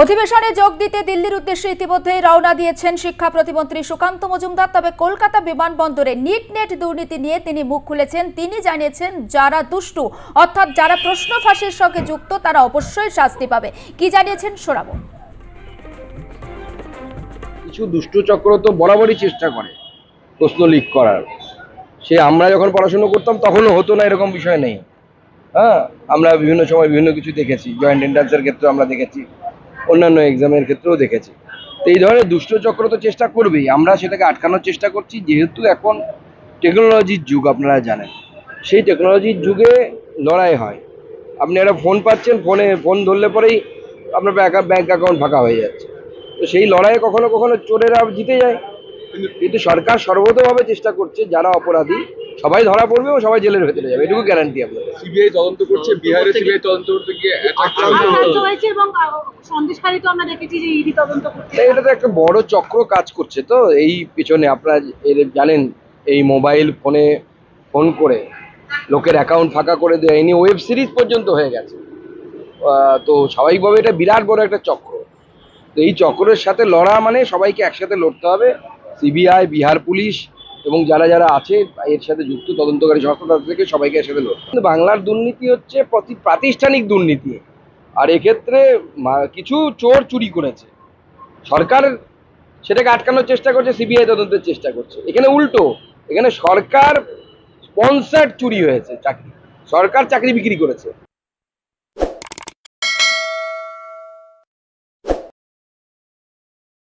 অধিবেশনে যোগ দিতে দিল্লির উদ্দেশ্যে ইতিমধ্যেই রওনা দিয়েছেন শিক্ষা প্রতিমন্ত্রী সুকান্ত মজুমদার। তবে কলকাতা বিমানবন্দরে নিট দুর্নীতি নিয়ে তিনি মুখ খুলেছেন। তিনি জানিয়েছেন, যারা দুষ্টু অর্থাৎ যারা প্রশ্ন ফাঁসের সঙ্গে যুক্ত তারা অবশ্যই শাস্তি পাবে। কি জানিয়েছেন শোনাবো। কিছু দুষ্ট চক্র তো বরাবরই চেষ্টা করে প্রশ্ন লিক করার। সে আমরা যখন পড়াশোনা করতাম তখনও হতো না, এরকম বিষয় নেই। হ্যাঁ, আমরা বিভিন্ন সময় বিভিন্ন কিছু দেখেছি, জয়েন্ট এন্ট্রান্সের ক্ষেত্রে আমরা দেখেছি, অন্যান্য এক্সামের ক্ষেত্রেও দেখেছি। তো এই ধরনের দুষ্ট চক্র তো চেষ্টা করবেই, আমরা সেটাকে আটকানোর চেষ্টা করছি। যেহেতু এখন টেকনোলজির যুগ, আপনারা জানেন, সেই টেকনোলজির যুগে লড়াই হয়। আপনি একটা ফোন পাচ্ছেন, ফোন ধরলে পরেই আপনার ব্যাংক অ্যাকাউন্ট ফাঁকা হয়ে যাচ্ছে। তো সেই লড়াইয়ে কখনো কখনো চোরেরা জিতে যায়, কিন্তু সরকার সর্বতভাবে চেষ্টা করছে যারা অপরাধী সবাই ধরা পড়বে এবং সবাই জেলের ভেতরে যাবে, এটুকু গ্যারান্টি আপনাদের। সিবিআই তদন্ত করছে, বিহারে সিবিআই তদন্ত করতে গিয়ে এটা তো একটা বড় চক্র কাজ করছে। তো এই পিছনে আপনারা জানেন, এই মোবাইল ফোন করে লোকের অ্যাকাউন্ট ফাঁকা করে দেয়, এই নিয়ে ওয়েব সিরিজ পর্যন্ত হয়ে গেছে। তো স্বাভাবিকভাবে এটা বিরাট বড় একটা চক্র। তো এই চক্রের সাথে লড়া মানে সবাইকে একসাথে লড়তে হবে। সিবিআই, বিহার পুলিশ এবং যারা যারা আছে এর সাথে যুক্ত তদন্তকারী সংস্থা, তাদের থেকে সবাইকে একসাথে লড়তে হবে। বাংলার দুর্নীতি হচ্ছে প্রাতিষ্ঠানিক দুর্নীতি, আর এক্ষেত্রে কিছু চোর চুরি করেছে, সরকার সেটাকে আটকানোর চেষ্টা করছে, সিবিআই তদন্তের চেষ্টা করছে। এখানে উল্টো, এখানে সরকার স্পন্সার্ড চুরি হয়েছে, সরকার চাকরি বিক্রি করেছে।